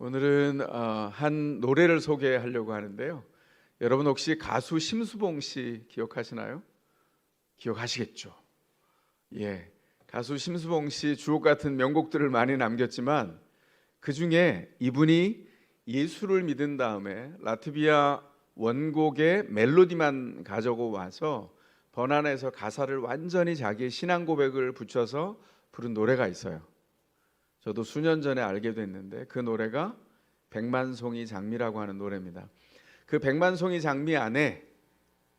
오늘은 한 노래를 소개하려고 하는데요. 여러분 혹시 가수 심수봉 씨 기억하시나요? 기억하시겠죠? 예, 가수 심수봉 씨 주옥 같은 명곡들을 많이 남겼지만 그 중에 이분이 예수를 믿은 다음에 라트비아 원곡의 멜로디만 가져고 와서 번안해서 가사를 완전히 자기의 신앙 고백을 붙여서 부른 노래가 있어요. 저도 수년 전에 알게 됐는데 그 노래가 백만송이 장미라고 하는 노래입니다. 그 백만송이 장미 안에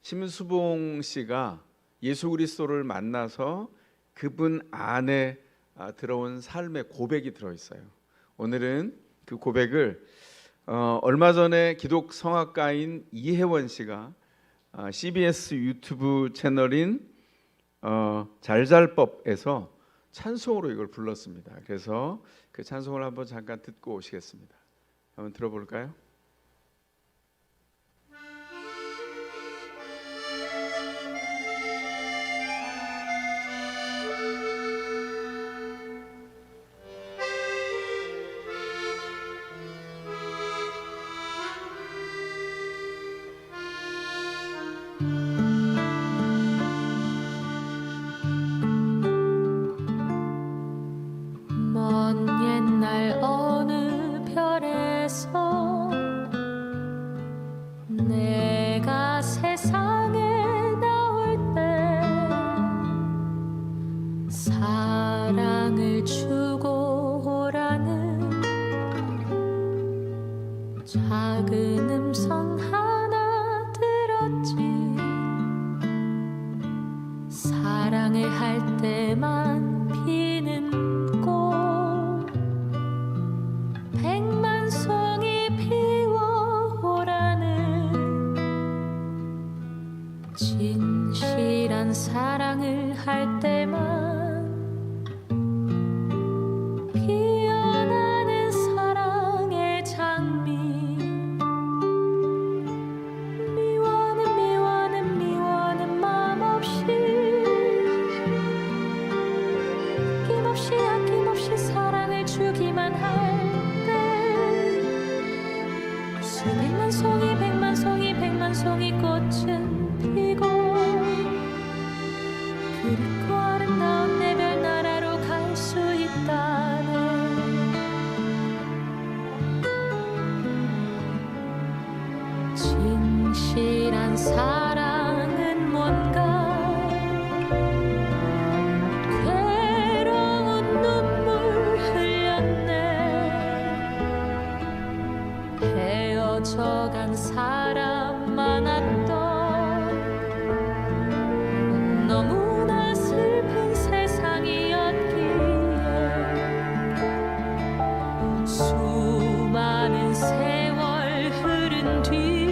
심수봉 씨가 예수 그리스도를 만나서 그분 안에 들어온 삶의 고백이 들어있어요. 오늘은 그 고백을 얼마 전에 기독 성악가인 이혜원 씨가 CBS 유튜브 채널인 잘잘법에서 찬송으로 이걸 불렀습니다. 그래서 그 찬송을 한번 잠깐 듣고 오시겠습니다. 한번 들어볼까요? 먼 옛날 어느 별에서 내가 세상에 나올 때 사랑을 주고 오라는 작은 음성 하나 들었지. 사랑을 할 때만 피는 백만송이 피워오라는 진실한 사랑을 할 때만 피어나는 사랑의 장미. 미워는 마음 없이 아낌없이 사랑을 주기만 할 백만송이 꽃은 피고 그리고 아름다운 내 별 나라로 갈 수 있다네. 진실한 사랑은 뭔가 괴로운 눈물 흘렸네. 헤어져간 사람 많았던 너무나 슬픈 세상이었기에 수많은 세월 흐른 뒤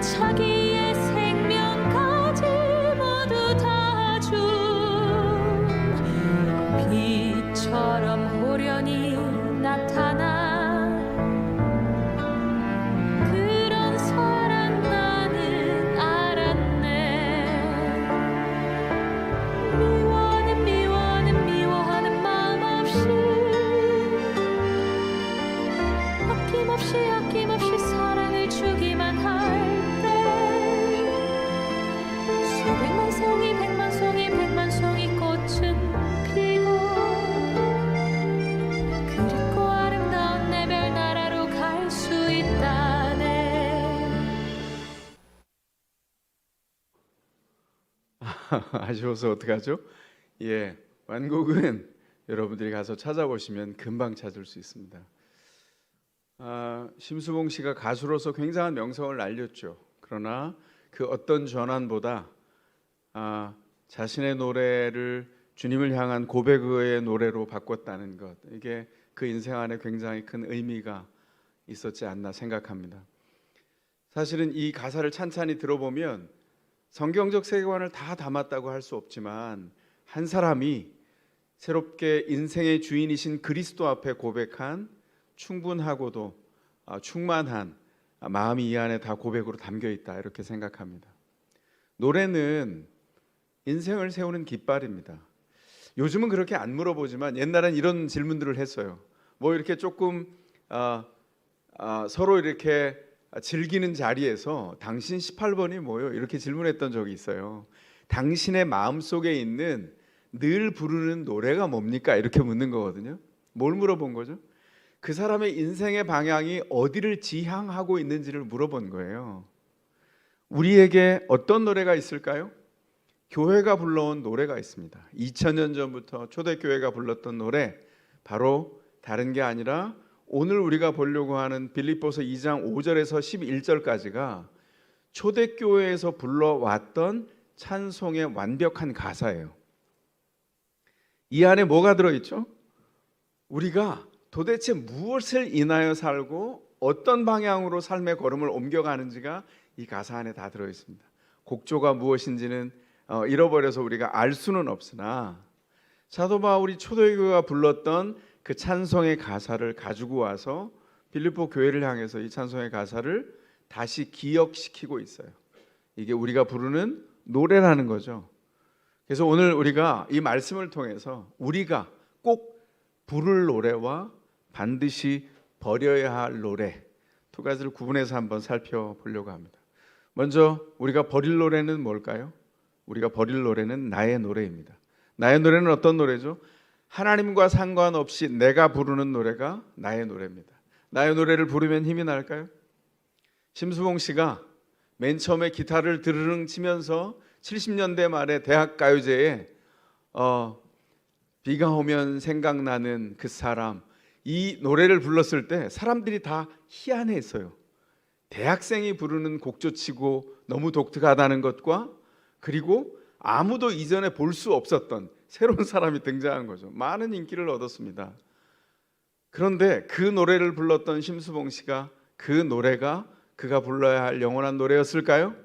자기의 생명까지 모두 다 준 빛처럼 호련히 나타나 아낌없이 사랑을 주기만 할 때 백만송이 꽃은 피고 그리고 아름다운 내 별 나라로 갈 수 있다네. 아쉬워서 어떡하죠? 예, 완곡은 여러분들이 가서 찾아보시면 금방 찾을 수 있습니다. 심수봉 씨가 가수로서 굉장한 명성을 날렸죠. 그러나 그 어떤 전환보다 자신의 노래를 주님을 향한 고백의 노래로 바꿨다는 것, 이게 그 인생 안에 굉장히 큰 의미가 있었지 않나 생각합니다. 사실은 이 가사를 찬찬히 들어보면 성경적 세계관을 다 담았다고 할 수 없지만 한 사람이 새롭게 인생의 주인이신 그리스도 앞에 고백한 충분하고도 충만한 마음이 이 안에 다 고백으로 담겨 있다, 이렇게 생각합니다. 노래는 인생을 세우는 깃발입니다. 요즘은 그렇게 안 물어보지만 옛날엔 이런 질문들을 했어요. 뭐 이렇게 조금 서로 이렇게 즐기는 자리에서 당신 18번이 뭐요? 이렇게 질문했던 적이 있어요. 당신의 마음속에 있는 늘 부르는 노래가 뭡니까? 이렇게 묻는 거거든요. 뭘 물어본 거죠? 그 사람의 인생의 방향이 어디를 지향하고 있는지를 물어본 거예요. 우리에게 어떤 노래가 있을까요? 교회가 불러온 노래가 있습니다. 2000년 전부터 초대교회가 불렀던 노래, 바로 다른 게 아니라 오늘 우리가 보려고 하는 빌립보서 2장 5절에서 11절까지가 초대교회에서 불러왔던 찬송의 완벽한 가사예요. 이 안에 뭐가 들어있죠? 우리가 도대체 무엇을 인하여 살고 어떤 방향으로 삶의 걸음을 옮겨가는지가 이 가사 안에 다 들어있습니다. 곡조가 무엇인지는 잃어버려서 우리가 알 수는 없으나 사도 바울이 초대교회가 불렀던 그 찬송의 가사를 가지고 와서 빌립보 교회를 향해서 이 찬송의 가사를 다시 기억시키고 있어요. 이게 우리가 부르는 노래라는 거죠. 그래서 오늘 우리가 이 말씀을 통해서 우리가 꼭 부를 노래와 반드시 버려야 할 노래 두 가지를 구분해서 한번 살펴보려고 합니다. 먼저 우리가 버릴 노래는 뭘까요? 우리가 버릴 노래는 나의 노래입니다. 나의 노래는 어떤 노래죠? 하나님과 상관없이 내가 부르는 노래가 나의 노래입니다. 나의 노래를 부르면 힘이 날까요? 심수봉 씨가 맨 처음에 기타를 드르릉 치면서 70년대 말에 대학가요제에 비가 오면 생각나는 그 사람, 이 노래를 불렀을 때 사람들이 다 희한해했어요. 대학생이 부르는 곡조치고 너무 독특하다는 것과 그리고 아무도 이전에 볼 수 없었던 새로운 사람이 등장한 거죠. 많은 인기를 얻었습니다. 그런데 그 노래를 불렀던 심수봉 씨가 그 노래가 그가 불러야 할 영원한 노래였을까요?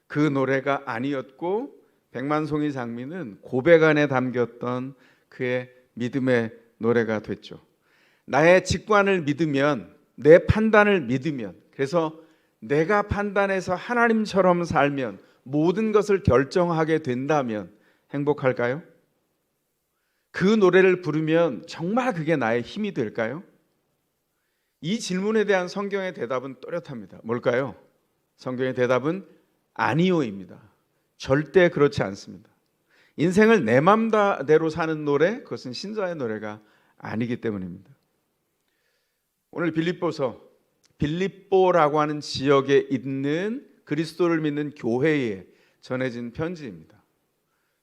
그 노래가 아니었고 백만송이 장미는 고백 안에 담겼던 그의 믿음의 노래가 됐죠. 나의 직관을 믿으면, 내 판단을 믿으면, 그래서 내가 판단해서 하나님처럼 살면, 모든 것을 결정하게 된다면 행복할까요? 그 노래를 부르면 정말 그게 나의 힘이 될까요? 이 질문에 대한 성경의 대답은 또렷합니다. 뭘까요? 성경의 대답은 아니요입니다. 절대 그렇지 않습니다. 인생을 내 맘대로 사는 노래, 그것은 신자의 노래가 아니기 때문입니다. 오늘 빌립보라고 하는 지역에 있는 그리스도를 믿는 교회에 전해진 편지입니다.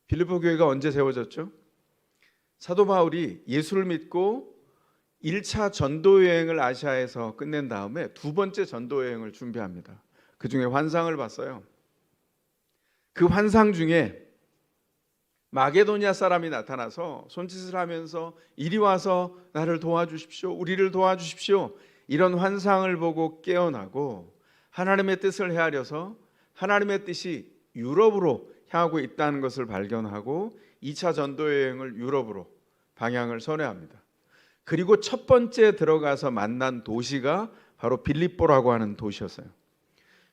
빌립보 교회가 언제 세워졌죠? 사도 바울이 예수를 믿고 1차 전도 여행을 아시아에서 끝낸 다음에 두 번째 전도 여행을 준비합니다. 그 중에 환상을 봤어요. 그 환상 중에 마게도니아 사람이 나타나서 손짓을 하면서 이리 와서 나를 도와주십시오, 우리를 도와주십시오, 이런 환상을 보고 깨어나고 하나님의 뜻을 헤아려서 하나님의 뜻이 유럽으로 향하고 있다는 것을 발견하고 2차 전도 여행을 유럽으로 방향을 선회합니다. 그리고 첫 번째 들어가서 만난 도시가 바로 빌립보라고 하는 도시였어요.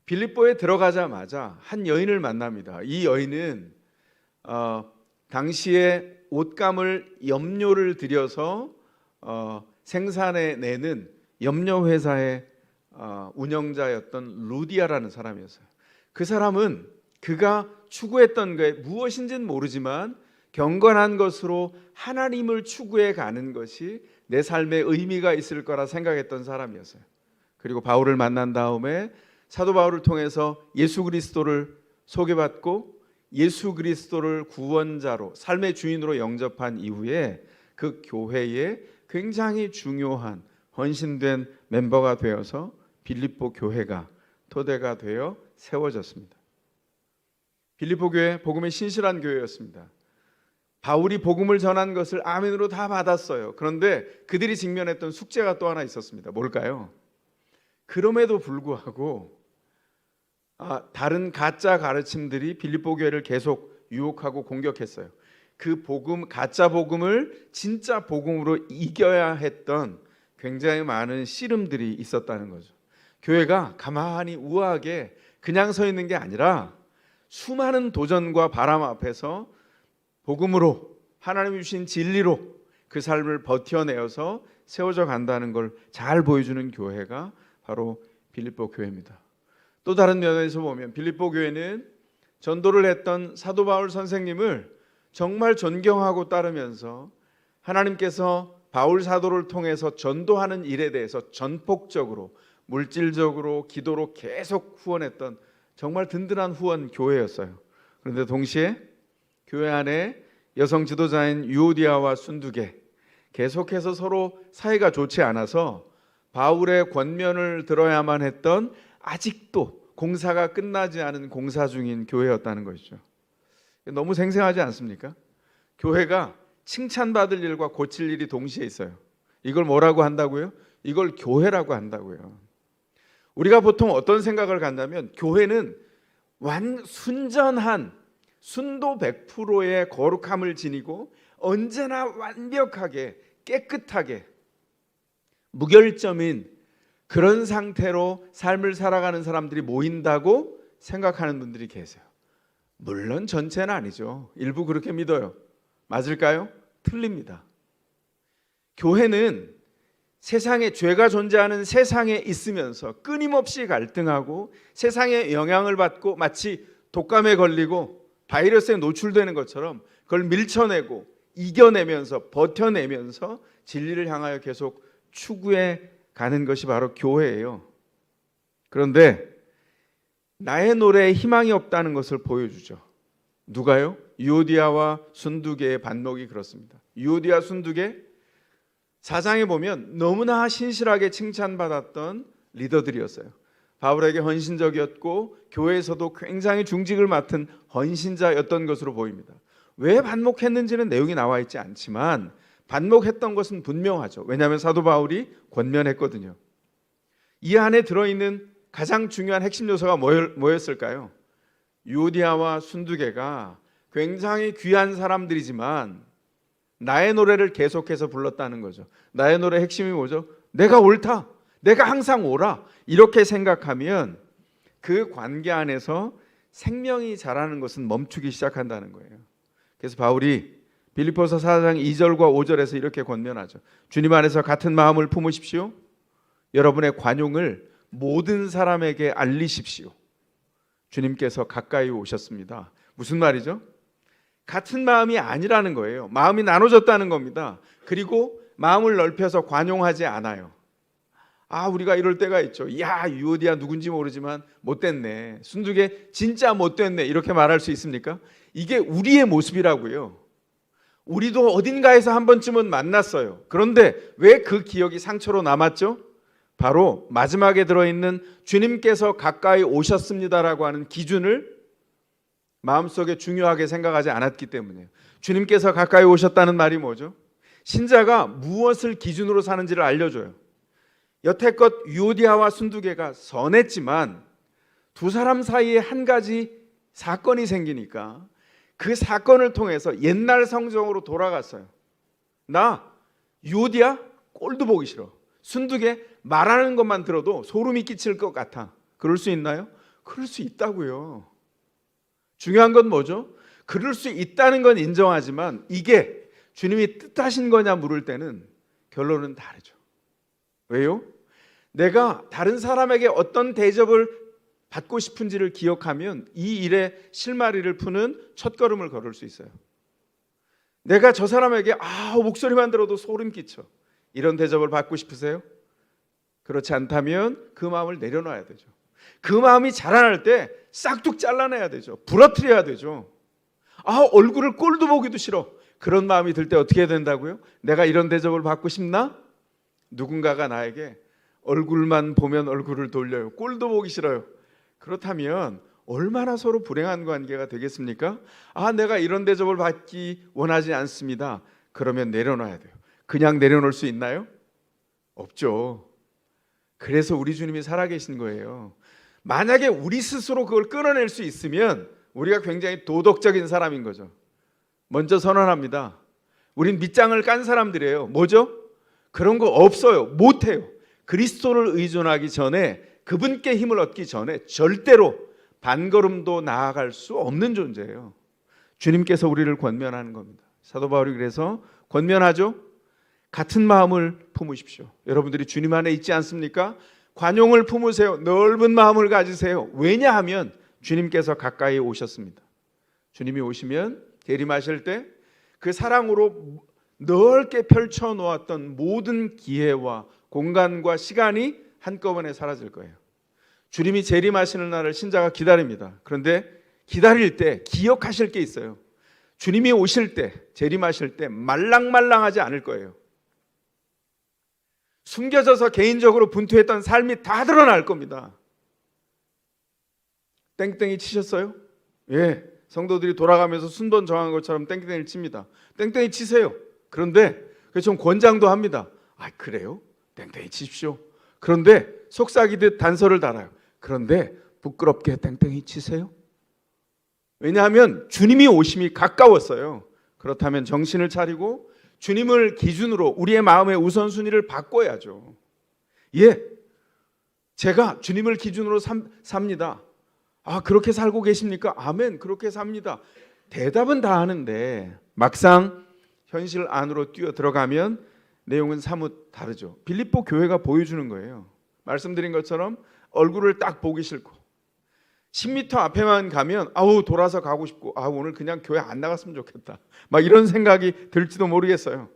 빌립보에 들어가자마자 한 여인을 만납니다. 이 여인은 당시에 옷감을 염료를 들여서 생산해내는 염료회사의 운영자였던 루디아라는 사람이었어요. 그 사람은 그가 추구했던 게 무엇인지는 모르지만 경건한 것으로 하나님을 추구해 가는 것이 내 삶에 의미가 있을 거라 생각했던 사람이었어요. 그리고 바울을 만난 다음에 사도 바울을 통해서 예수 그리스도를 소개받고 예수 그리스도를 구원자로 삶의 주인으로 영접한 이후에 그 교회에 굉장히 중요한 헌신된 멤버가 되어서 빌립보 교회가 토대가 되어 세워졌습니다. 빌립보 교회 복음의 신실한 교회였습니다. 바울이 복음을 전한 것을 아멘으로 다 받았어요. 그런데 그들이 직면했던 숙제가 또 하나 있었습니다. 뭘까요? 그럼에도 불구하고 다른 가짜 가르침들이 빌립보 교회를 계속 유혹하고 공격했어요. 그 복음, 가짜 복음을 진짜 복음으로 이겨야 했던 굉장히 많은 씨름들이 있었다는 거죠. 교회가 가만히 우아하게 그냥 서 있는 게 아니라 수많은 도전과 바람 앞에서 복음으로, 하나님이 주신 진리로 그 삶을 버텨내어서 세워져 간다는 걸 잘 보여주는 교회가 바로 빌립보 교회입니다. 또 다른 면에서 보면 빌립보 교회는 전도를 했던 사도 바울 선생님을 정말 존경하고 따르면서 하나님께서 바울 사도를 통해서 전도하는 일에 대해서 전폭적으로 물질적으로 기도로 계속 후원했던 정말 든든한 후원 교회였어요. 그런데 동시에 교회 안에 여성 지도자인 유오디아와 순두계 계속해서 서로 사이가 좋지 않아서 바울의 권면을 들어야만 했던 아직도 공사가 끝나지 않은 공사 중인 교회였다는 것이죠. 너무 생생하지 않습니까? 교회가 칭찬받을 일과 고칠 일이 동시에 있어요. 이걸 뭐라고 한다고요? 이걸 교회라고 한다고요. 우리가 보통 어떤 생각을 갖냐면 교회는 순전한 순도 100%의 거룩함을 지니고 언제나 완벽하게 깨끗하게 무결점인 그런 상태로 삶을 살아가는 사람들이 모인다고 생각하는 분들이 계세요. 물론 전체는 아니죠. 일부 그렇게 믿어요. 맞을까요? 틀립니다. 교회는 세상에 죄가 존재하는 세상에 있으면서 끊임없이 갈등하고 세상에 영향을 받고 마치 독감에 걸리고 바이러스에 노출되는 것처럼 그걸 밀쳐내고 이겨내면서 버텨내면서 진리를 향하여 계속 추구해 가는 것이 바로 교회예요. 그런데 나의 노래에 희망이 없다는 것을 보여주죠. 누가요? 유오디아와 순두계의 반목이 그렇습니다. 유오디아 순두계 4장에 보면 너무나 신실하게 칭찬받았던 리더들이었어요. 바울에게 헌신적이었고 교회에서도 굉장히 중직을 맡은 헌신자였던 것으로 보입니다. 왜 반목했는지는 내용이 나와 있지 않지만 반목했던 것은 분명하죠. 왜냐하면 사도 바울이 권면했거든요. 이 안에 들어있는 가장 중요한 핵심 요소가 뭐였을까요? 유오디아와 순두계가 굉장히 귀한 사람들이지만 나의 노래를 계속해서 불렀다는 거죠. 나의 노래 핵심이 뭐죠? 내가 옳다. 내가 항상 옳아. 이렇게 생각하면 그 관계 안에서 생명이 자라는 것은 멈추기 시작한다는 거예요. 그래서 바울이 빌립보서 4장 2절과 5절에서 이렇게 권면하죠. 주님 안에서 같은 마음을 품으십시오. 여러분의 관용을 모든 사람에게 알리십시오. 주님께서 가까이 오셨습니다. 무슨 말이죠? 같은 마음이 아니라는 거예요. 마음이 나눠졌다는 겁니다. 그리고 마음을 넓혀서 관용하지 않아요. 우리가 이럴 때가 있죠. 유오디아 누군지 모르지만 못됐네. 순두계 진짜 못됐네. 이렇게 말할 수 있습니까? 이게 우리의 모습이라고요. 우리도 어딘가에서 한 번쯤은 만났어요. 그런데 왜 그 기억이 상처로 남았죠? 바로 마지막에 들어있는 주님께서 가까이 오셨습니다라고 하는 기준을 마음속에 중요하게 생각하지 않았기 때문이에요. 주님께서 가까이 오셨다는 말이 뭐죠? 신자가 무엇을 기준으로 사는지를 알려줘요. 여태껏 유오디아와 순두계가 선했지만 두 사람 사이에 한 가지 사건이 생기니까 그 사건을 통해서 옛날 성정으로 돌아갔어요. 나 유오디아 꼴도 보기 싫어. 순두계 말하는 것만 들어도 소름이 끼칠 것 같아. 그럴 수 있나요? 그럴 수 있다고요. 중요한 건 뭐죠? 그럴 수 있다는 건 인정하지만 이게 주님이 뜻하신 거냐 물을 때는 결론은 다르죠. 왜요? 내가 다른 사람에게 어떤 대접을 받고 싶은지를 기억하면 이 일에 실마리를 푸는 첫걸음을 걸을 수 있어요. 내가 저 사람에게 목소리만 들어도 소름 끼쳐. 이런 대접을 받고 싶으세요? 그렇지 않다면 그 마음을 내려놔야 되죠. 그 마음이 자라날 때 싹둑 잘라내야 되죠. 부러뜨려야 되죠. 얼굴을 꼴도 보기도 싫어. 그런 마음이 들 때 어떻게 해야 된다고요? 내가 이런 대접을 받고 싶나? 누군가가 나에게 얼굴만 보면 얼굴을 돌려요. 꼴도 보기 싫어요. 그렇다면 얼마나 서로 불행한 관계가 되겠습니까? 내가 이런 대접을 받기 원하지 않습니다. 그러면 내려놔야 돼요. 그냥 내려놓을 수 있나요? 없죠. 그래서 우리 주님이 살아계신 거예요. 만약에 우리 스스로 그걸 끊어낼 수 있으면 우리가 굉장히 도덕적인 사람인 거죠. 먼저 선언합니다. 우린 밑장을 깐 사람들이에요. 뭐죠? 그런 거 없어요. 못해요. 그리스도를 의존하기 전에, 그분께 힘을 얻기 전에 절대로 반걸음도 나아갈 수 없는 존재예요. 주님께서 우리를 권면하는 겁니다. 사도 바울이 그래서 권면하죠. 같은 마음을 품으십시오. 여러분들이 주님 안에 있지 않습니까? 관용을 품으세요. 넓은 마음을 가지세요. 왜냐하면 주님께서 가까이 오셨습니다. 주님이 오시면 재림하실 때 그 사랑으로 넓게 펼쳐 놓았던 모든 기회와 공간과 시간이 한꺼번에 사라질 거예요. 주님이 재림하시는 날을 신자가 기다립니다. 그런데 기다릴 때 기억하실 게 있어요. 주님이 오실 때, 재림하실 때 말랑말랑하지 않을 거예요. 숨겨져서 개인적으로 분투했던 삶이 다 드러날 겁니다. 땡땡이 치셨어요? 예, 성도들이 돌아가면서 순번 정한 것처럼 땡땡이를 칩니다. 땡땡이 치세요. 그런데 좀 권장도 합니다. 아, 그래요? 땡땡이 치십시오. 그런데 속삭이듯 단서를 달아요. 그런데 부끄럽게 땡땡이 치세요. 왜냐하면 주님이 오심이 가까웠어요. 그렇다면 정신을 차리고 주님을 기준으로 우리의 마음의 우선순위를 바꿔야죠. 예, 제가 주님을 기준으로 삽니다. 아, 그렇게 살고 계십니까? 아멘, 그렇게 삽니다. 대답은 다 하는데 막상 현실 안으로 뛰어 들어가면 내용은 사뭇 다르죠. 빌립보 교회가 보여주는 거예요. 말씀드린 것처럼 얼굴을 딱 보기 싫고 10m 앞에만 가면 아우 돌아서 가고 싶고 아 오늘 그냥 교회 안 나갔으면 좋겠다 막 이런 생각이 들지도 모르겠어요.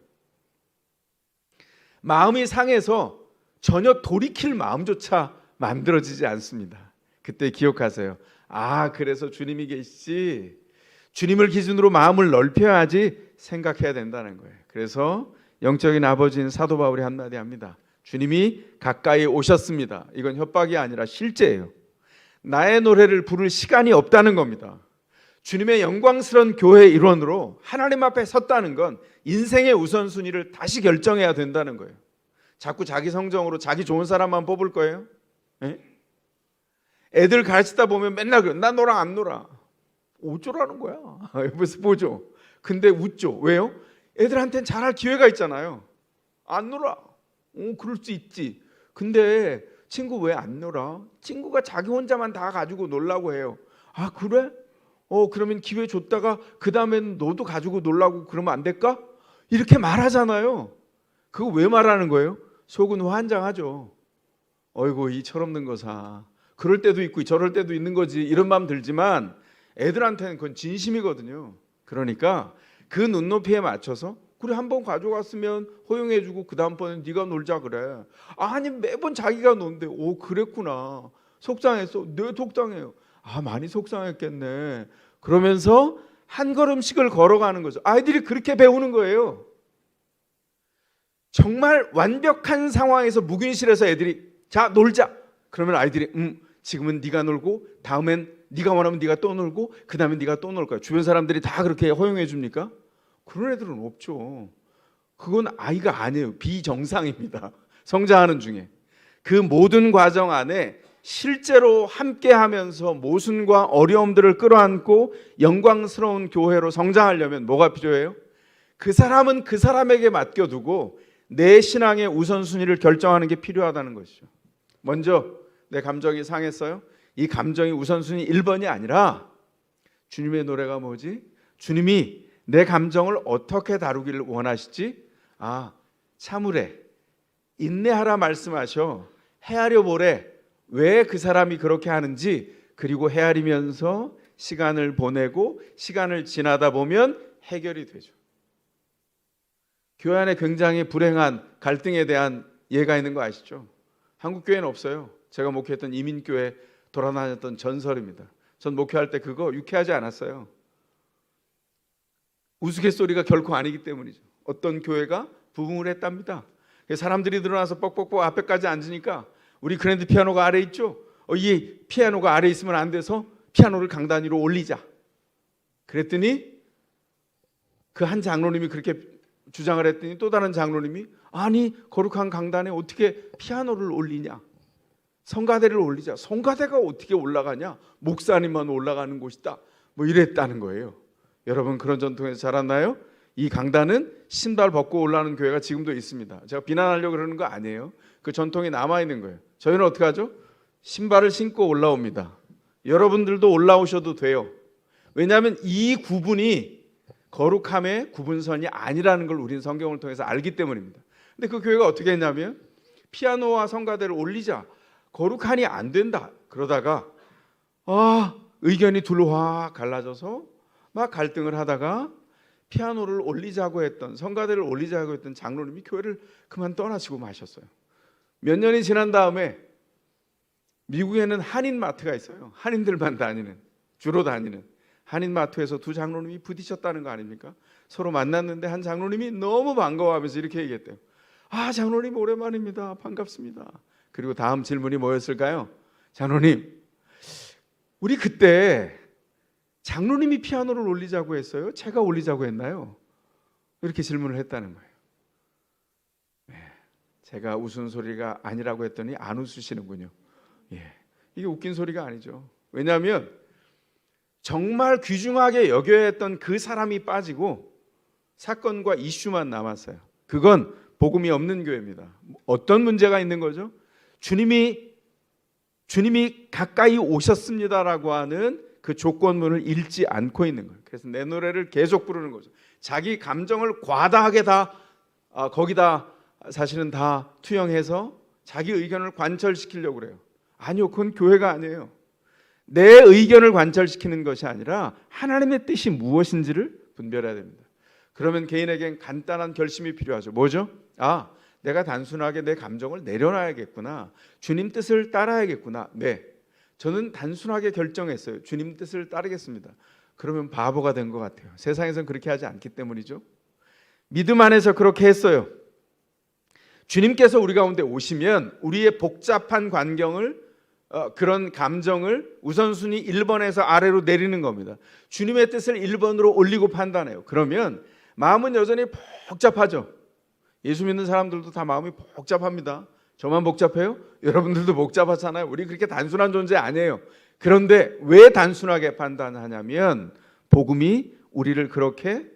마음이 상해서 전혀 돌이킬 마음조차 만들어지지 않습니다. 그때 기억하세요. 아, 그래서 주님이 계시지, 주님을 기준으로 마음을 넓혀야지 생각해야 된다는 거예요. 그래서 영적인 아버지인 사도 바울이 한마디 합니다. 주님이 가까이 오셨습니다. 이건 협박이 아니라 실제예요. 나의 노래를 부를 시간이 없다는 겁니다. 주님의 영광스러운 교회 일원으로 하나님 앞에 섰다는 건 인생의 우선순위를 다시 결정해야 된다는 거예요. 자꾸 자기 성정으로 자기 좋은 사람만 뽑을 거예요? 에? 애들 가르치다 보면 맨날 그래. 나 너랑 안 놀아. 어쩌라는 거야. 옆에서 보죠. 근데 웃죠. 왜요? 애들한테는 잘할 기회가 있잖아요. 안 놀아. 그럴 수 있지. 근데 친구 왜 안 놀아? 친구가 자기 혼자만 다 가지고 놀라고 해요. 아, 그래? 그러면 기회 줬다가 그 다음엔 너도 가지고 놀라고 그러면 안 될까? 이렇게 말하잖아요. 그거 왜 말하는 거예요? 속은 환장하죠. 어이구, 이 철없는 거사. 그럴 때도 있고 저럴 때도 있는 거지, 이런 마음 들지만 애들한테는 그건 진심이거든요. 그러니까 그 눈높이에 맞춰서 그래, 한번 가져갔으면 허용해주고 그 다음번엔 네가 놀자 그래. 아니 매번 자기가 노는데 오 그랬구나, 속상했어. 네, 속상해요. 아, 많이 속상했겠네. 그러면서 한 걸음씩을 걸어가는 거죠. 아이들이 그렇게 배우는 거예요. 정말 완벽한 상황에서 묵인실에서 애들이 자 놀자 그러면 아이들이 지금은 네가 놀고 다음엔 네가 원하면 네가 또 놀고 그 다음엔 네가 또 놀 거야. 주변 사람들이 다 그렇게 허용해 줍니까? 그런 애들은 없죠. 그건 아이가 아니에요. 비정상입니다. 성장하는 중에 그 모든 과정 안에 실제로 함께하면서 모순과 어려움들을 끌어안고 영광스러운 교회로 성장하려면 뭐가 필요해요? 그 사람은 그 사람에게 맡겨두고 내 신앙의 우선순위를 결정하는 게 필요하다는 것이죠. 먼저 내 감정이 상했어요. 이 감정이 우선순위 1번이 아니라 주님의 노래가 뭐지? 주님이 내 감정을 어떻게 다루기를 원하시지? 아, 참으래, 인내하라 말씀하셔. 헤아려 보래. 왜 그 사람이 그렇게 하는지. 그리고 헤아리면서 시간을 보내고 시간을 지나다 보면 해결이 되죠. 교회 안에 굉장히 불행한 갈등에 대한 예가 있는 거 아시죠? 한국 교회는 없어요. 제가 목회했던 이민교회 돌아다녔던 전설입니다. 전 목회할 때 그거 유쾌하지 않았어요. 우스갯소리가 결코 아니기 때문이죠. 어떤 교회가 부흥을 했답니다. 사람들이 늘어나서 뻑뻑뻑 앞에까지 앉으니까 우리 그랜드 피아노가 아래 있죠. 이 피아노가 아래 있으면 안 돼서 피아노를 강단 위로 올리자. 그랬더니 그 한 장로님이 그렇게 주장을 했더니 또 다른 장로님이 아니 거룩한 강단에 어떻게 피아노를 올리냐. 성가대를 올리자. 성가대가 어떻게 올라가냐. 목사님만 올라가는 곳이다. 뭐 이랬다는 거예요. 여러분 그런 전통에서 자랐나요? 이 강단은 신발 벗고 올라가는 교회가 지금도 있습니다. 제가 비난하려고 그러는 거 아니에요. 그 전통이 남아있는 거예요. 저희는 어떻게 하죠? 신발을 신고 올라옵니다. 여러분들도 올라오셔도 돼요. 왜냐하면 이 구분이 거룩함의 구분선이 아니라는 걸 우리는 성경을 통해서 알기 때문입니다. 근데 그 교회가 어떻게 했냐면 피아노와 성가대를 올리자 거룩하니 안 된다 그러다가 의견이 둘로 확 갈라져서 막 갈등을 하다가 피아노를 올리자고 했던 성가대를 올리자고 했던 장로님이 교회를 그만 떠나시고 마셨어요. 몇 년이 지난 다음에 미국에는 한인마트가 있어요. 한인들만 다니는, 주로 다니는 한인마트에서 두 장로님이 부딪혔다는 거 아닙니까? 서로 만났는데 한 장로님이 너무 반가워하면서 이렇게 얘기했대요. 장로님 오랜만입니다. 반갑습니다. 그리고 다음 질문이 뭐였을까요? 장로님, 우리 그때 장로님이 피아노를 올리자고 했어요? 제가 올리자고 했나요? 이렇게 질문을 했다는 거예요. 제가 웃은 소리가 아니라고 했더니 안 웃으시는군요. 이게 웃긴 소리가 아니죠. 왜냐하면 정말 귀중하게 여겨야 했던 그 사람이 빠지고 사건과 이슈만 남았어요. 그건 복음이 없는 교회입니다. 어떤 문제가 있는 거죠? 주님이 가까이 오셨습니다라고 하는 그 조건문을 읽지 않고 있는 거예요. 그래서 내 노래를 계속 부르는 거죠. 자기 감정을 과다하게 다 거기다 사실은 다 투영해서 자기 의견을 관철시키려고 그래요. 아니요, 그건 교회가 아니에요. 내 의견을 관철시키는 것이 아니라 하나님의 뜻이 무엇인지를 분별해야 됩니다. 그러면 개인에겐 간단한 결심이 필요하죠. 뭐죠? 내가 단순하게 내 감정을 내려놔야겠구나. 주님 뜻을 따라야겠구나. 네, 저는 단순하게 결정했어요. 주님 뜻을 따르겠습니다. 그러면 바보가 된 것 같아요. 세상에선 그렇게 하지 않기 때문이죠. 믿음 안에서 그렇게 했어요. 주님께서 우리 가운데 오시면 우리의 복잡한 그런 감정을 우선순위 1번에서 아래로 내리는 겁니다. 주님의 뜻을 1번으로 올리고 판단해요. 그러면 마음은 여전히 복잡하죠. 예수 믿는 사람들도 다 마음이 복잡합니다. 저만 복잡해요? 여러분들도 복잡하잖아요. 우리 그렇게 단순한 존재 아니에요. 그런데 왜 단순하게 판단하냐면 복음이 우리를 그렇게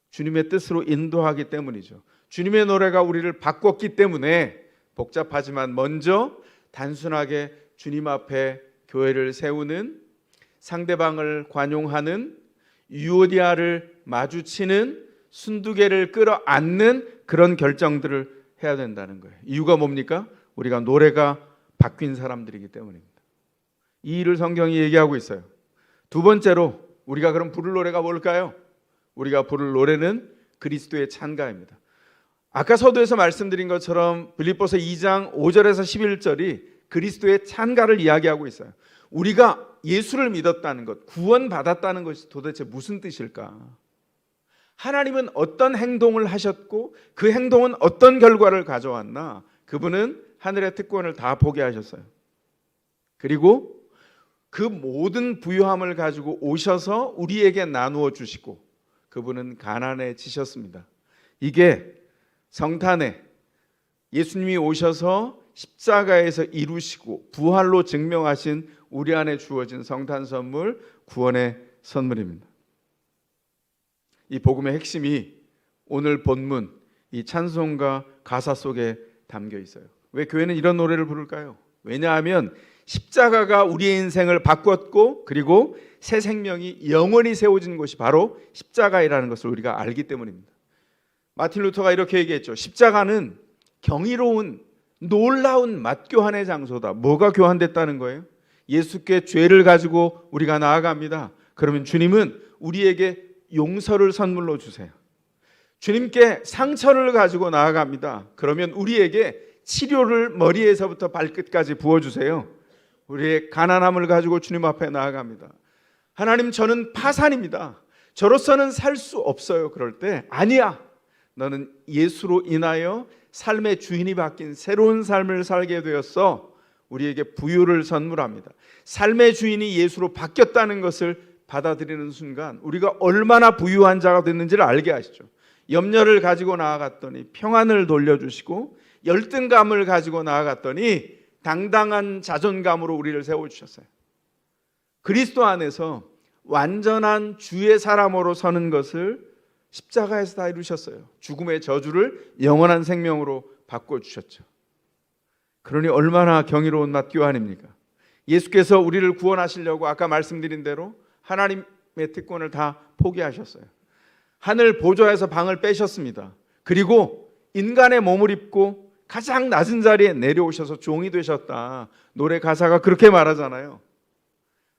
주님의 뜻으로 인도하기 때문이죠. 주님의 노래가 우리를 바꿨기 때문에 복잡하지만 먼저 단순하게 주님 앞에 교회를 세우는, 상대방을 관용하는, 유오디아를 마주치는, 순두개를 끌어안는 그런 결정들을 해야 된다는 거예요. 이유가 뭡니까? 우리가 노래가 바뀐 사람들이기 때문입니다. 이 일을 성경이 얘기하고 있어요. 두 번째로 우리가 그럼 부를 노래가 뭘까요? 우리가 부를 노래는 그리스도의 찬가입니다. 아까 서두에서 말씀드린 것처럼 빌립보서 2장 5절에서 11절이 그리스도의 찬가를 이야기하고 있어요. 우리가 예수를 믿었다는 것, 구원받았다는 것이 도대체 무슨 뜻일까? 하나님은 어떤 행동을 하셨고 그 행동은 어떤 결과를 가져왔나? 그분은 하늘의 특권을 다 포기하셨어요. 그리고 그 모든 부유함을 가지고 오셔서 우리에게 나누어 주시고 그분은 가난해지셨습니다. 이게 성탄에 예수님이 오셔서 십자가에서 이루시고 부활로 증명하신 우리 안에 주어진 성탄 선물, 구원의 선물입니다. 이 복음의 핵심이 오늘 본문 이 찬송가 가사 속에 담겨 있어요. 왜 교회는 이런 노래를 부를까요? 왜냐하면 십자가가 우리의 인생을 바꿨고 그리고 새 생명이 영원히 세워진 곳이 바로 십자가이라는 것을 우리가 알기 때문입니다. 마틴 루터가 이렇게 얘기했죠. 십자가는 경이로운 놀라운 맛교환의 장소다. 뭐가 교환됐다는 거예요? 예수께 죄를 가지고 우리가 나아갑니다. 그러면 주님은 우리에게 용서를 선물로 주세요. 주님께 상처를 가지고 나아갑니다. 그러면 우리에게 치료를 머리에서부터 발끝까지 부어주세요. 우리의 가난함을 가지고 주님 앞에 나아갑니다. 하나님, 저는 파산입니다. 저로서는 살 수 없어요. 그럴 때 아니야, 너는 예수로 인하여 삶의 주인이 바뀐 새로운 삶을 살게 되었어. 우리에게 부유를 선물합니다. 삶의 주인이 예수로 바뀌었다는 것을 받아들이는 순간 우리가 얼마나 부유한 자가 됐는지를 알게 하시죠. 염려를 가지고 나아갔더니 평안을 돌려주시고 열등감을 가지고 나아갔더니 당당한 자존감으로 우리를 세워주셨어요. 그리스도 안에서 완전한 주의 사람으로 서는 것을 십자가에서 다 이루셨어요. 죽음의 저주를 영원한 생명으로 바꿔주셨죠. 그러니 얼마나 경이로운 맛교환입니까? 예수께서 우리를 구원하시려고 아까 말씀드린 대로 하나님의 특권을 다 포기하셨어요. 하늘 보좌에서 방을 빼셨습니다. 그리고 인간의 몸을 입고 가장 낮은 자리에 내려오셔서 종이 되셨다. 노래 가사가 그렇게 말하잖아요.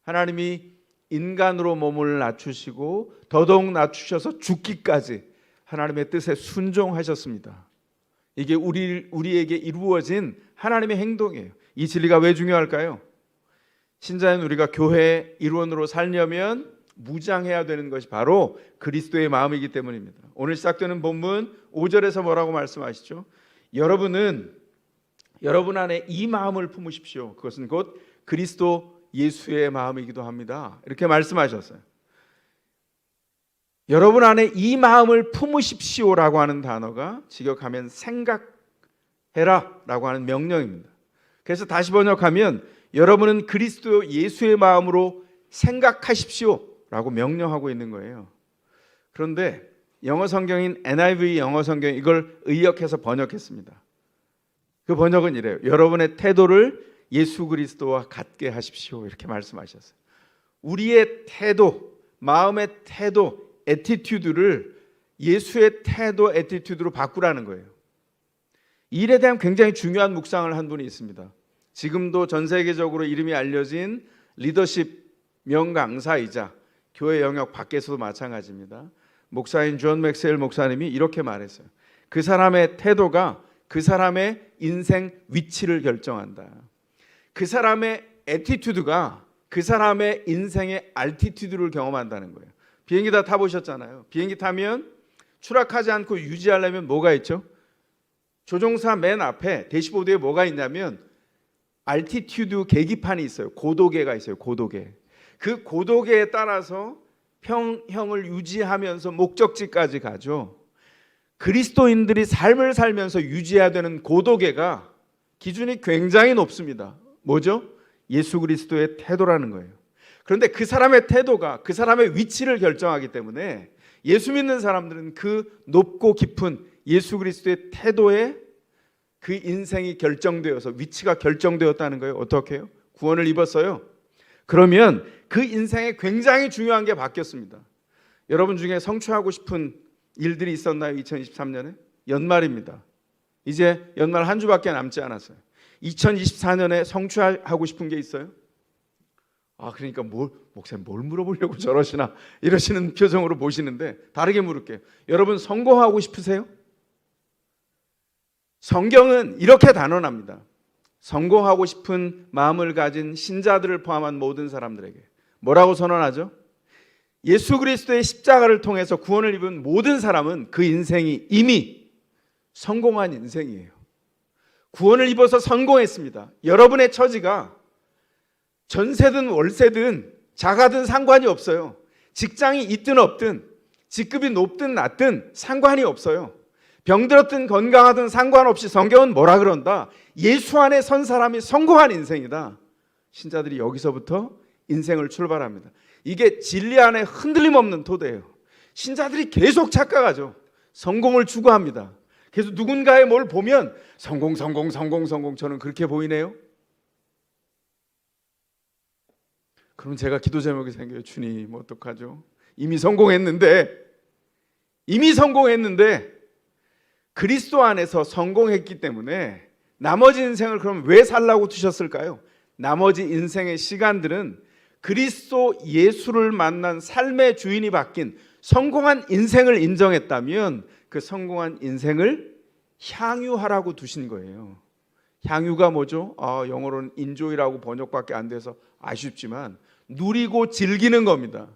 하나님이 인간으로 몸을 낮추시고 더더욱 낮추셔서 죽기까지 하나님의 뜻에 순종하셨습니다. 이게 우리에게 이루어진 하나님의 행동이에요. 이 진리가 왜 중요할까요? 신자인 우리가 교회의 일원으로 살려면 무장해야 되는 것이 바로 그리스도의 마음이기 때문입니다. 오늘 시작되는 본문 5절에서 뭐라고 말씀하시죠? 여러분 안에 이 마음을 품으십시오. 그것은 곧 그리스도 예수의 마음이기도 합니다. 이렇게 말씀하셨어요. 여러분 안에 이 마음을 품으십시오라고 하는 단어가 직역하면 생각해라라고 하는 명령입니다. 그래서 다시 번역하면 여러분은 그리스도 예수의 마음으로 생각하십시오라고 명령하고 있는 거예요. 그런데 영어 성경인 NIV 영어 성경 이걸 의역해서 번역했습니다. 그 번역은 이래요. 여러분의 태도를 예수 그리스도와 같게 하십시오. 이렇게 말씀하셨어요. 우리의 태도, 마음의 태도, 애티튜드를 예수의 태도, 애티튜드로 바꾸라는 거예요. 이 일에 대한 굉장히 중요한 묵상을 한 분이 있습니다. 지금도 전 세계적으로 이름이 알려진 리더십 명강사이자 교회 영역 밖에서도 마찬가지입니다. 목사인 존 맥스웰 목사님이 이렇게 말했어요. 그 사람의 태도가 그 사람의 인생 위치를 결정한다. 그 사람의 애티튜드가 그 사람의 인생의 알티튜드를 경험한다는 거예요. 비행기 다 타보셨잖아요. 비행기 타면 추락하지 않고 유지하려면 뭐가 있죠? 조종사 맨 앞에 대시보드에 뭐가 있냐면 알티튜드 계기판이 있어요. 고도계가 있어요. 고도계. 그 고도계에 따라서 평형을 유지하면서 목적지까지 가죠. 그리스도인들이 삶을 살면서 유지해야 되는 고도계가 기준이 굉장히 높습니다. 뭐죠? 예수 그리스도의 태도라는 거예요. 그런데 그 사람의 태도가 그 사람의 위치를 결정하기 때문에 예수 믿는 사람들은 그 높고 깊은 예수 그리스도의 태도에 그 인생이 결정되어서 위치가 결정되었다는 거예요. 어떻게 해요? 구원을 입었어요. 그러면 그 인생에 굉장히 중요한 게 바뀌었습니다. 여러분 중에 성취하고 싶은 일들이 있었나요? 2023년에? 연말입니다. 이제 연말 한 주밖에 남지 않았어요. 2024년에 성취하고 싶은 게 있어요? 그러니까 목사님 뭘 물어보려고 저러시나 이러시는 표정으로 보시는데 다르게 물을게요. 여러분 성공하고 싶으세요? 성경은 이렇게 단언합니다. 성공하고 싶은 마음을 가진 신자들을 포함한 모든 사람들에게 뭐라고 선언하죠? 예수 그리스도의 십자가를 통해서 구원을 입은 모든 사람은 그 인생이 이미 성공한 인생이에요. 구원을 입어서 성공했습니다. 여러분의 처지가 전세든 월세든 자가든 상관이 없어요. 직장이 있든 없든 직급이 높든 낮든 상관이 없어요. 병들었든 건강하든 상관없이 성경은 뭐라 그런다? 예수 안에 선 사람이 성공한 인생이다. 신자들이 여기서부터 인생을 출발합니다. 이게 진리 안에 흔들림 없는 토대예요. 신자들이 계속 착각하죠. 성공을 추구합니다. 그래서 누군가의 뭘 보면 성공 저는 그렇게 보이네요. 그럼 제가 기도 제목이 생겨요. 주님 어떡하죠? 이미 성공했는데 그리스도 안에서 성공했기 때문에 나머지 인생을 그럼 왜 살라고 두셨을까요? 나머지 인생의 시간들은 그리스도 예수를 만난 삶의 주인이 바뀐 성공한 인생을 인정했다면 그 성공한 인생을 향유하라고 두신 거예요. 향유가 뭐죠? 영어로는 인조이라고 번역밖에 안 돼서 아쉽지만 누리고 즐기는 겁니다.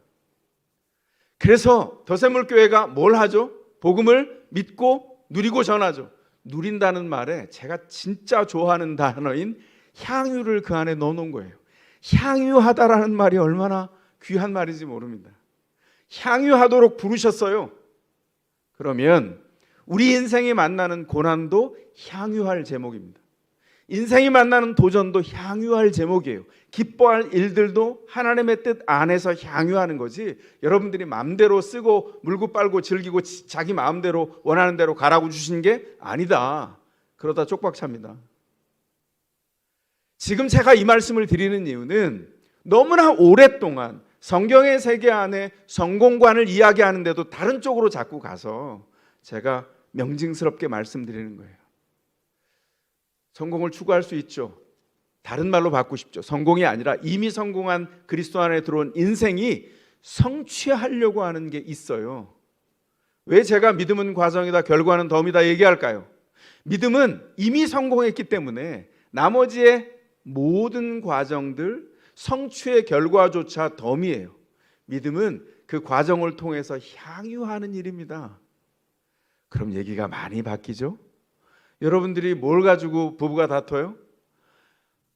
그래서 더샘물교회가 뭘 하죠? 복음을 믿고 누리고 전하죠. 누린다는 말에 제가 진짜 좋아하는 단어인 향유를 그 안에 넣어놓은 거예요. 향유하다라는 말이 얼마나 귀한 말인지 모릅니다. 향유하도록 부르셨어요. 그러면 우리 인생이 만나는 고난도 향유할 제목입니다. 인생이 만나는 도전도 향유할 제목이에요. 기뻐할 일들도 하나님의 뜻 안에서 향유하는 거지 여러분들이 마음대로 쓰고 물고 빨고 즐기고 자기 마음대로 원하는 대로 가라고 주신 게 아니다. 그러다 쪽박찹니다. 지금 제가 이 말씀을 드리는 이유는 너무나 오랫동안 성경의 세계 안에 성공관을 이야기하는데도 다른 쪽으로 자꾸 가서 제가 명징스럽게 말씀드리는 거예요. 성공을 추구할 수 있죠. 다른 말로 바꾸십시오. 성공이 아니라 이미 성공한 그리스도 안에 들어온 인생이 성취하려고 하는 게 있어요. 왜 제가 믿음은 과정이다, 결과는 덤이다 얘기할까요? 믿음은 이미 성공했기 때문에 나머지의 모든 과정들, 성취의 결과조차 덤이에요. 믿음은 그 과정을 통해서 향유하는 일입니다. 그럼 얘기가 많이 바뀌죠? 여러분들이 뭘 가지고 부부가 다퉈요?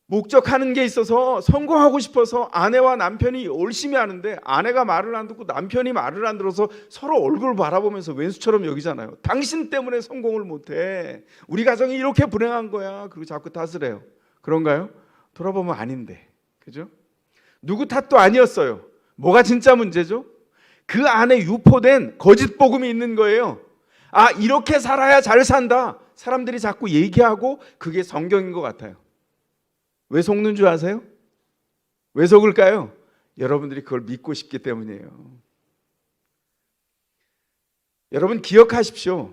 목적하는 게 있어서 성공하고 싶어서 아내와 남편이 열심히 하는데 아내가 말을 안 듣고 남편이 말을 안 들어서 서로 얼굴 바라보면서 왼수처럼 여기잖아요. 당신 때문에 성공을 못해. 우리 가정이 이렇게 불행한 거야. 그리고 자꾸 탓을 해요. 그런가요? 돌아보면 아닌데. 그죠? 누구 탓도 아니었어요. 뭐가 진짜 문제죠? 그 안에 유포된 거짓 복음이 있는 거예요. 아, 이렇게 살아야 잘 산다. 사람들이 자꾸 얘기하고 그게 성경인 것 같아요. 왜 속는 줄 아세요? 왜 속을까요? 여러분들이 그걸 믿고 싶기 때문이에요. 여러분 기억하십시오.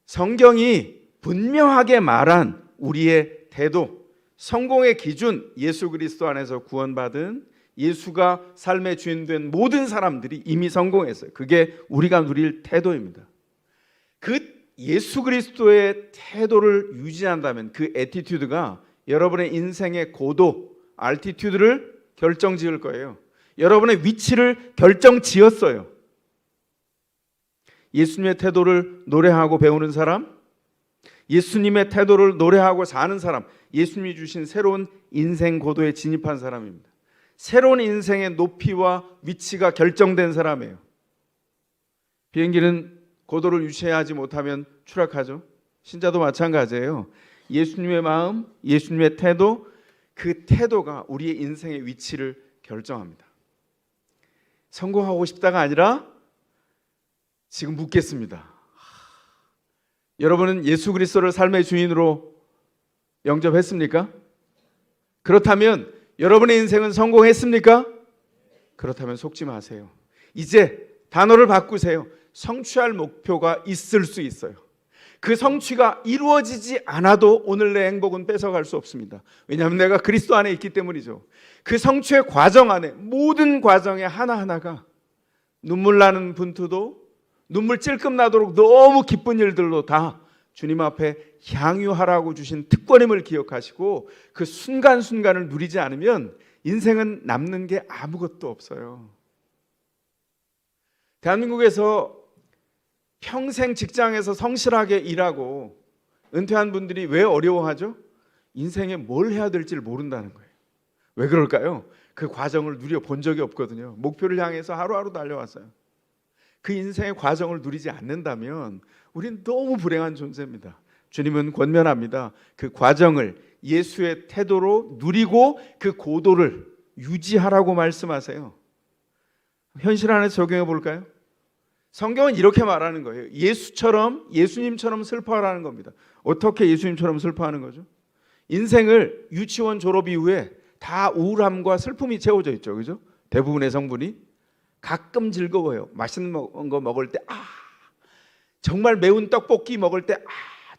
성경이 분명하게 말한 우리의 태도, 성공의 기준, 예수 그리스도 안에서 구원받은 예수가 삶의 주인 된 모든 사람들이 이미 성공했어요. 그게 우리가 누릴 태도입니다. 그 예수 그리스도의 태도를 유지한다면 그 애티튜드가 여러분의 인생의 고도, 알티튜드를 결정지을 거예요. 여러분의 위치를 결정지었어요. 예수님의 태도를 노래하고 배우는 사람, 예수님의 태도를 노래하고 사는 사람, 예수님이 주신 새로운 인생 고도에 진입한 사람입니다. 새로운 인생의 높이와 위치가 결정된 사람이에요. 비행기는 고도를 유지하지 못하면 추락하죠. 신자도 마찬가지예요. 예수님의 마음, 예수님의 태도, 그 태도가 우리의 인생의 위치를 결정합니다. 성공하고 싶다가 아니라 지금 묻겠습니다. 여러분은 예수 그리스도를 삶의 주인으로 영접했습니까? 그렇다면 여러분의 인생은 성공했습니까? 그렇다면 속지 마세요. 이제 단어를 바꾸세요. 성취할 목표가 있을 수 있어요. 그 성취가 이루어지지 않아도 오늘 내 행복은 뺏어갈 수 없습니다. 왜냐하면 내가 그리스도 안에 있기 때문이죠. 그 성취의 과정 안에 모든 과정의 하나하나가 눈물 나는 분투도 눈물 찔끔 나도록 너무 기쁜 일들로 다 주님 앞에 향유하라고 주신 특권임을 기억하시고 그 순간순간을 누리지 않으면 인생은 남는 게 아무것도 없어요. 대한민국에서 평생 직장에서 성실하게 일하고 은퇴한 분들이 왜 어려워하죠? 인생에 뭘 해야 될지를 모른다는 거예요. 왜 그럴까요? 그 과정을 누려본 적이 없거든요. 목표를 향해서 하루하루 달려왔어요. 그 인생의 과정을 누리지 않는다면 우린 너무 불행한 존재입니다. 주님은 권면합니다. 그 과정을 예수의 태도로 누리고 그 고도를 유지하라고 말씀하세요. 현실 안에 적용해 볼까요? 성경은 이렇게 말하는 거예요. 예수님처럼 슬퍼하라는 겁니다. 어떻게 예수님처럼 슬퍼하는 거죠? 인생을 유치원 졸업 이후에 다 우울함과 슬픔이 채워져 있죠. 그죠? 대부분의 성분이. 가끔 즐거워요. 맛있는 거 먹을 때 정말 매운 떡볶이 먹을 때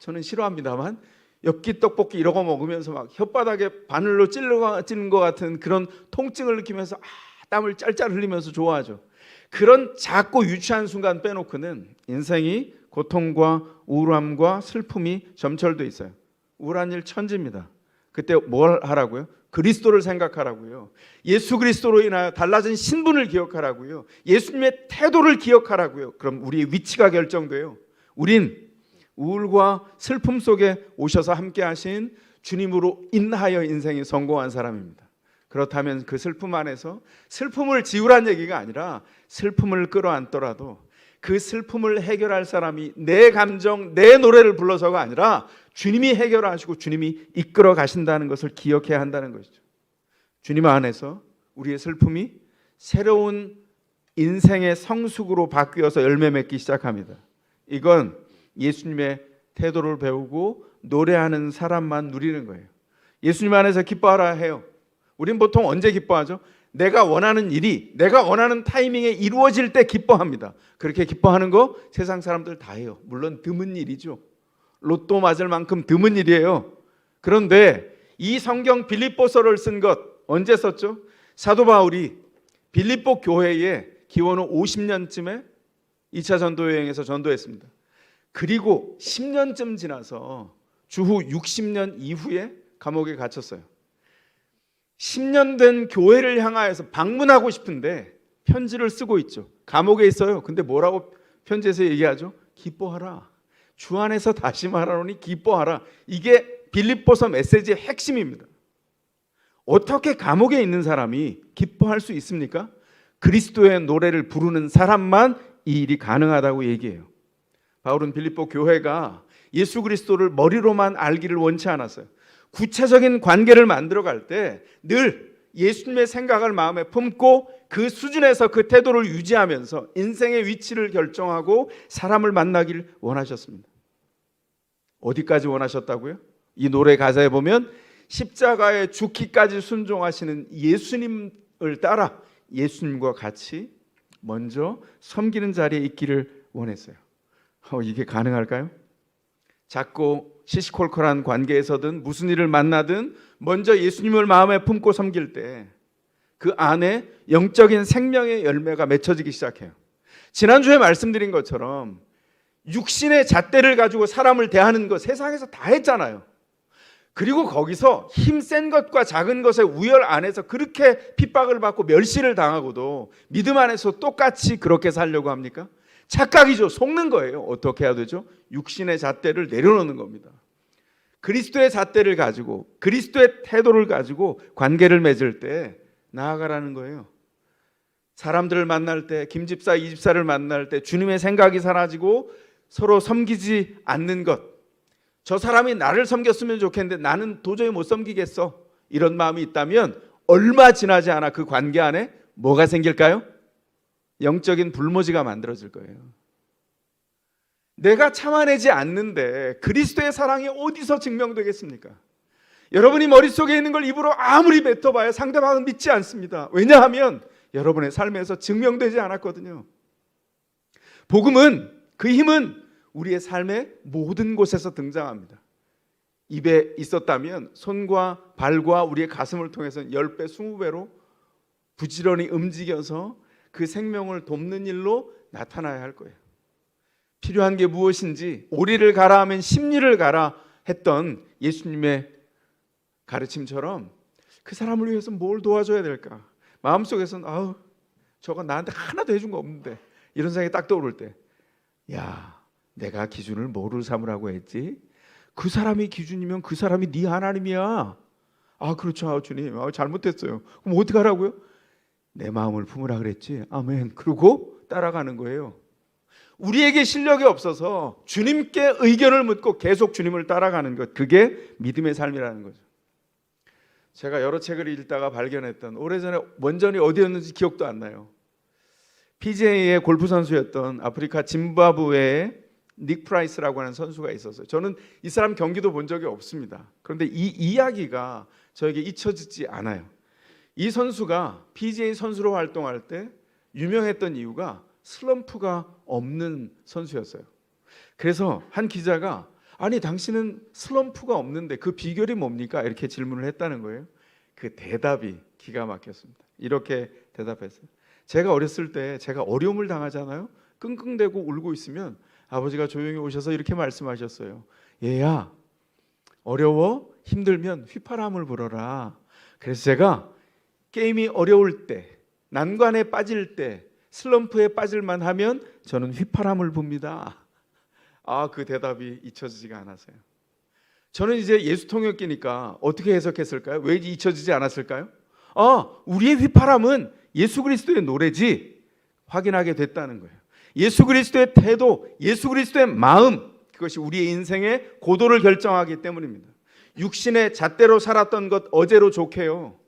저는 싫어합니다만 엽기 떡볶이 이런 거 먹으면서 막 혓바닥에 바늘로 찌는 것 같은 그런 통증을 느끼면서 땀을 짤짤 흘리면서 좋아하죠. 그런 작고 유치한 순간 빼놓고는 인생이 고통과 우울함과 슬픔이 점철돼 있어요. 우울한 일 천지입니다. 그때 뭘 하라고요? 그리스도를 생각하라고요. 예수 그리스도로 인하여 달라진 신분을 기억하라고요. 예수님의 태도를 기억하라고요. 그럼 우리의 위치가 결정돼요. 우린 우울과 슬픔 속에 오셔서 함께 하신 주님으로 인하여 인생이 성공한 사람입니다. 그렇다면 그 슬픔 안에서 슬픔을 지우란 얘기가 아니라 슬픔을 끌어안더라도 그 슬픔을 해결할 사람이 내 감정, 내 노래를 불러서가 아니라 주님이 해결하시고 주님이 이끌어 가신다는 것을 기억해야 한다는 것이죠. 주님 안에서 우리의 슬픔이 새로운 인생의 성숙으로 바뀌어서 열매 맺기 시작합니다. 이건 예수님의 태도를 배우고 노래하는 사람만 누리는 거예요. 예수님 안에서 기뻐하라 해요. 우린 보통 언제 기뻐하죠? 내가 원하는 일이 내가 원하는 타이밍에 이루어질 때 기뻐합니다. 그렇게 기뻐하는 거 세상 사람들 다 해요. 물론 드문 일이죠. 로또 맞을 만큼 드문 일이에요. 그런데 이 성경 빌립보서를 쓴 것 언제 썼죠? 사도 바울이 빌립보 교회에 기원 후 50년쯤에 2차 전도 여행에서 전도했습니다. 그리고 10년쯤 지나서 주후 60년 이후에 감옥에 갇혔어요. 10년 된 교회를 향하여서 방문하고 싶은데 편지를 쓰고 있죠. 감옥에 있어요. 근데 뭐라고 편지에서 얘기하죠? 기뻐하라. 주 안에서 다시 말하노니 기뻐하라. 이게 빌립보서 메시지의 핵심입니다. 어떻게 감옥에 있는 사람이 기뻐할 수 있습니까? 그리스도의 노래를 부르는 사람만 이 일이 가능하다고 얘기해요. 바울은 빌립보 교회가 예수 그리스도를 머리로만 알기를 원치 않았어요. 구체적인 관계를 만들어갈 때 늘 예수님의 생각을 마음에 품고 그 수준에서 그 태도를 유지하면서 인생의 위치를 결정하고 사람을 만나길 원하셨습니다. 어디까지 원하셨다고요? 이 노래 가사에 보면 십자가에 죽기까지 순종하시는 예수님을 따라 예수님과 같이 먼저 섬기는 자리에 있기를 원했어요. 이게 가능할까요? 작고 시시콜콜한 관계에서든 무슨 일을 만나든 먼저 예수님을 마음에 품고 섬길 때 그 안에 영적인 생명의 열매가 맺혀지기 시작해요. 지난주에 말씀드린 것처럼 육신의 잣대를 가지고 사람을 대하는 것 세상에서 다 했잖아요. 그리고 거기서 힘센 것과 작은 것의 우열 안에서 그렇게 핍박을 받고 멸시를 당하고도 믿음 안에서 똑같이 그렇게 살려고 합니까? 착각이죠. 속는 거예요. 어떻게 해야 되죠? 육신의 잣대를 내려놓는 겁니다. 그리스도의 잣대를 가지고 그리스도의 태도를 가지고 관계를 맺을 때 나아가라는 거예요. 사람들을 만날 때, 김집사, 이집사를 만날 때 주님의 생각이 사라지고 서로 섬기지 않는 것, 저 사람이 나를 섬겼으면 좋겠는데 나는 도저히 못 섬기겠어, 이런 마음이 있다면 얼마 지나지 않아 그 관계 안에 뭐가 생길까요? 영적인 불모지가 만들어질 거예요. 내가 참아내지 않는데 그리스도의 사랑이 어디서 증명되겠습니까? 여러분이 머릿속에 있는 걸 입으로 아무리 뱉어봐야 상대방은 믿지 않습니다. 왜냐하면 여러분의 삶에서 증명되지 않았거든요. 복음은, 그 힘은 우리의 삶의 모든 곳에서 등장합니다. 입에 있었다면 손과 발과 우리의 가슴을 통해서 10배, 20배로 부지런히 움직여서 그 생명을 돕는 일로 나타나야 할 거예요. 필요한 게 무엇인지 오리를 가라 하면 십리를 가라 했던 예수님의 가르침처럼 그 사람을 위해서 뭘 도와줘야 될까? 마음속에서는 아우, 저거 나한테 하나도 해준 거 없는데, 이런 생각이 딱 떠오를 때, 야, 내가 기준을 뭐를 삼으라고 했지? 그 사람이 기준이면 그 사람이 네 하나님이야. 아, 그렇죠, 주님. 잘못했어요. 그럼 어떻게 하라고요? 내 마음을 품으라 그랬지. 아멘. 그러고 따라가는 거예요. 우리에게 실력이 없어서 주님께 의견을 묻고 계속 주님을 따라가는 것, 그게 믿음의 삶이라는 거죠. 제가 여러 책을 읽다가 발견했던, 오래전에 원전이 어디였는지 기억도 안 나요. PGA의 골프 선수였던 아프리카 짐바브웨의 닉 프라이스라고 하는 선수가 있었어요. 저는 이 사람 경기도 본 적이 없습니다. 그런데 이 이야기가 저에게 잊혀지지 않아요. 이 선수가 PGA 선수로 활동할 때 유명했던 이유가 슬럼프가 없는 선수였어요. 그래서 한 기자가, 아니 당신은 슬럼프가 없는데 그 비결이 뭡니까? 이렇게 질문을 했다는 거예요. 그 대답이 기가 막혔습니다. 이렇게 대답했어요. 제가 어렸을 때 제가 어려움을 당하잖아요. 끙끙대고 울고 있으면 아버지가 조용히 오셔서 이렇게 말씀하셨어요. 얘야, 어려워? 힘들면 휘파람을 불어라. 그래서 제가 게임이 어려울 때, 난관에 빠질 때, 슬럼프에 빠질만 하면 저는 휘파람을 붑니다. 아, 그 대답이 잊혀지지가 않았어요. 저는 이제 예수 통역기니까 어떻게 해석했을까요? 왜 잊혀지지 않았을까요? 우리의 휘파람은 예수 그리스도의 노래지, 확인하게 됐다는 거예요. 예수 그리스도의 태도, 예수 그리스도의 마음, 그것이 우리의 인생의 고도를 결정하기 때문입니다. 육신의 잣대로 살았던 것 어제로 좋게요.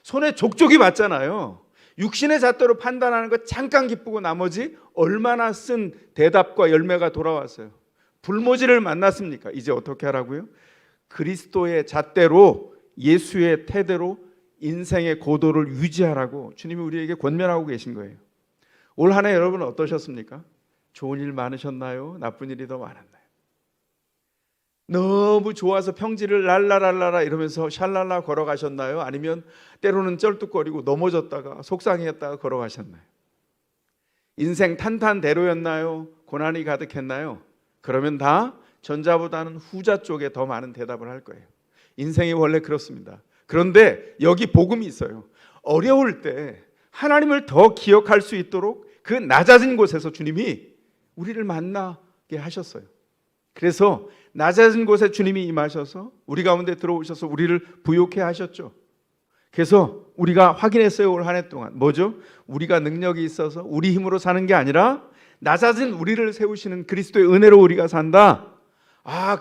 손에 족족이 맞잖아요. 육신의 잣대로 판단하는 것 잠깐 기쁘고 나머지 얼마나 쓴 대답과 열매가 돌아왔어요. 불모지를 만났습니까? 이제 어떻게 하라고요? 그리스도의 잣대로, 예수의 태대로 인생의 고도를 유지하라고 주님이 우리에게 권면하고 계신 거예요. 올 한 해 여러분 어떠셨습니까? 좋은 일 많으셨나요? 나쁜 일이 더 많았나요? 너무 좋아서 평지를 랄라랄라라 이러면서 샬랄라 걸어가셨나요? 아니면 때로는 쩔뚝거리고 넘어졌다가 속상했다가 걸어가셨나요? 인생 탄탄대로였나요? 고난이 가득했나요? 그러면 다 전자보다는 후자 쪽에 더 많은 대답을 할 거예요. 인생이 원래 그렇습니다. 그런데 여기 복음이 있어요. 어려울 때 하나님을 더 기억할 수 있도록 그 낮아진 곳에서 주님이 우리를 만나게 하셨어요. 그래서 낮아진 곳에 주님이 임하셔서 우리 가운데 들어오셔서 우리를 부욕해 하셨죠. 그래서 우리가 확인했어요. 올 한 해 동안 뭐죠? 우리가 능력이 있어서 우리 힘으로 사는 게 아니라 낮아진 우리를 세우시는 그리스도의 은혜로 우리가 산다.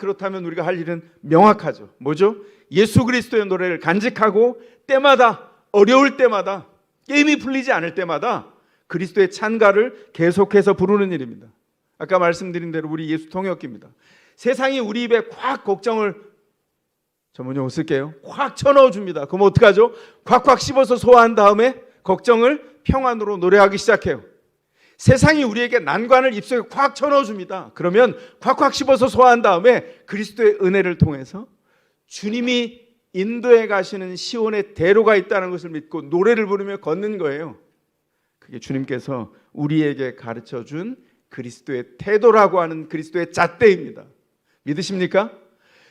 그렇다면 우리가 할 일은 명확하죠. 뭐죠? 예수 그리스도의 노래를 간직하고 때마다 어려울 때마다 게임이 풀리지 않을 때마다 그리스도의 찬가를 계속해서 부르는 일입니다. 아까 말씀드린 대로 우리 예수 통역기입니다. 세상이 우리 입에 콱 걱정을 전문용어 쓸게요. 콱 쳐넣어줍니다. 그럼 어떡하죠? 콱콱 씹어서 소화한 다음에 걱정을 평안으로 노래하기 시작해요. 세상이 우리에게 난관을 입속에 콱 쳐넣어줍니다. 그러면 콱콱 씹어서 소화한 다음에 그리스도의 은혜를 통해서 주님이 인도에 가시는 시온의 대로가 있다는 것을 믿고 노래를 부르며 걷는 거예요. 그게 주님께서 우리에게 가르쳐준 그리스도의 태도라고 하는 그리스도의 잣대입니다. 믿으십니까?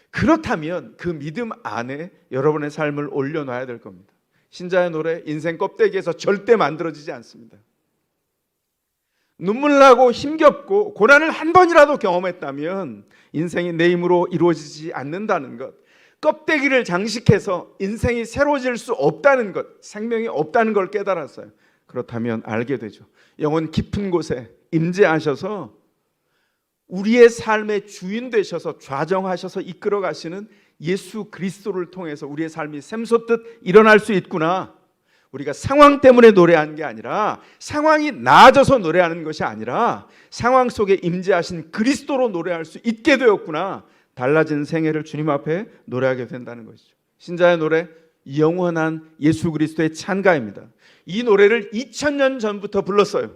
그렇다면 그 믿음 안에 여러분의 삶을 올려놔야 될 겁니다. 신자의 노래 인생 껍데기에서 절대 만들어지지 않습니다. 눈물 나고 힘겹고 고난을 한 번이라도 경험했다면 인생이 내 힘으로 이루어지지 않는다는 것, 껍데기를 장식해서 인생이 새로워질 수 없다는 것, 생명이 없다는 걸 깨달았어요. 그렇다면 알게 되죠. 영혼 깊은 곳에 임재하셔서 우리의 삶의 주인 되셔서 좌정하셔서 이끌어 가시는 예수 그리스도를 통해서 우리의 삶이 샘솟듯 일어날 수 있구나. 우리가 상황 때문에 노래하는 게 아니라 상황이 나아져서 노래하는 것이 아니라 상황 속에 임재하신 그리스도로 노래할 수 있게 되었구나. 달라진 생애를 주님 앞에 노래하게 된다는 것이죠. 신자의 노래 영원한 예수 그리스도의 찬가입니다. 이 노래를 2000년 전부터 불렀어요.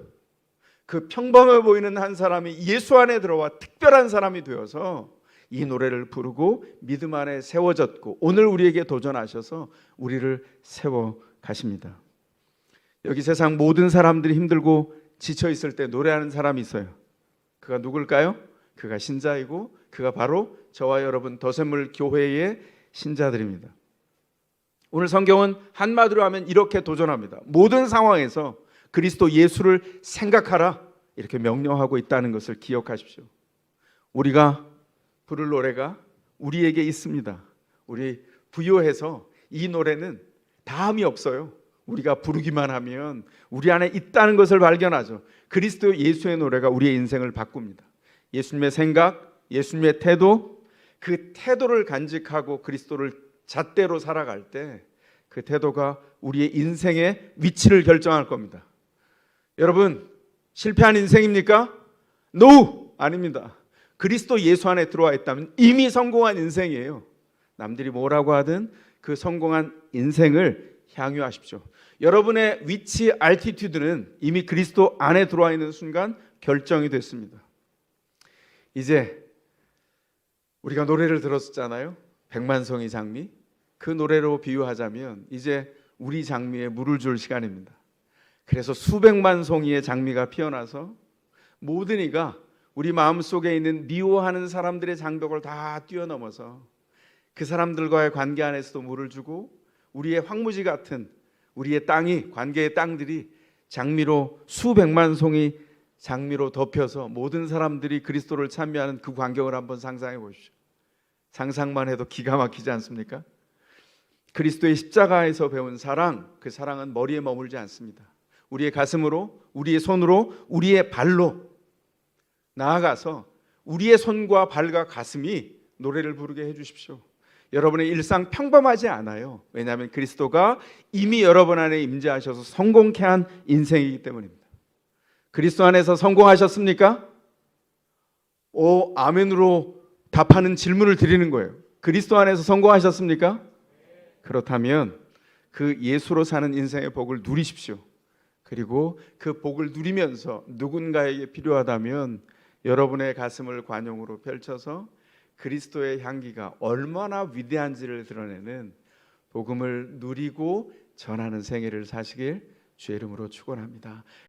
그 평범해 보이는 한 사람이 예수 안에 들어와 특별한 사람이 되어서 이 노래를 부르고 믿음 안에 세워졌고 오늘 우리에게 도전하셔서 우리를 세워 가십니다. 여기 세상 모든 사람들이 힘들고 지쳐 있을 때 노래하는 사람이 있어요. 그가 누굴까요? 그가 신자이고 그가 바로 저와 여러분 더샘물 교회의 신자들입니다. 오늘 성경은 한마디로 하면 이렇게 도전합니다. 모든 상황에서 그리스도 예수를 생각하라 이렇게 명령하고 있다는 것을 기억하십시오. 우리가 부를 노래가 우리에게 있습니다. 우리 부요해서 이 노래는 다음이 없어요. 우리가 부르기만 하면 우리 안에 있다는 것을 발견하죠. 그리스도 예수의 노래가 우리의 인생을 바꿉니다. 예수님의 생각, 예수님의 태도, 그 태도를 간직하고 그리스도를 잣대로 살아갈 때 그 태도가 우리의 인생의 위치를 결정할 겁니다. 여러분 실패한 인생입니까? No! 아닙니다. 그리스도 예수 안에 들어와 있다면 이미 성공한 인생이에요. 남들이 뭐라고 하든 그 성공한 인생을 향유하십시오. 여러분의 위치 알티튜드는 이미 그리스도 안에 들어와 있는 순간 결정이 됐습니다. 이제 우리가 노래를 들었잖아요. 백만송이 장미. 그 노래로 비유하자면 이제 우리 장미에 물을 줄 시간입니다. 그래서 수백만 송이의 장미가 피어나서 모든 이가 우리 마음속에 있는 미워하는 사람들의 장벽을 다 뛰어넘어서 그 사람들과의 관계 안에서도 물을 주고 우리의 황무지 같은 우리의 땅이 관계의 땅들이 장미로 수백만 송이 장미로 덮여서 모든 사람들이 그리스도를 찬미하는 그 광경을 한번 상상해 보십시오. 상상만 해도 기가 막히지 않습니까? 그리스도의 십자가에서 배운 사랑, 그 사랑은 머리에 머물지 않습니다. 우리의 가슴으로, 우리의 손으로, 우리의 발로 나아가서 우리의 손과 발과 가슴이 노래를 부르게 해주십시오. 여러분의 일상 평범하지 않아요. 왜냐하면 그리스도가 이미 여러분 안에 임재하셔서 성공케 한 인생이기 때문입니다. 그리스도 안에서 성공하셨습니까? 아멘으로 답하는 질문을 드리는 거예요. 그리스도 안에서 성공하셨습니까? 그렇다면 그 예수로 사는 인생의 복을 누리십시오. 그리고 그 복을 누리면서 누군가에게 필요하다면 여러분의 가슴을 관용으로 펼쳐서 그리스도의 향기가 얼마나 위대한지를 드러내는 복음을 누리고 전하는 생애를 사시길 주의 이름으로 축원합니다.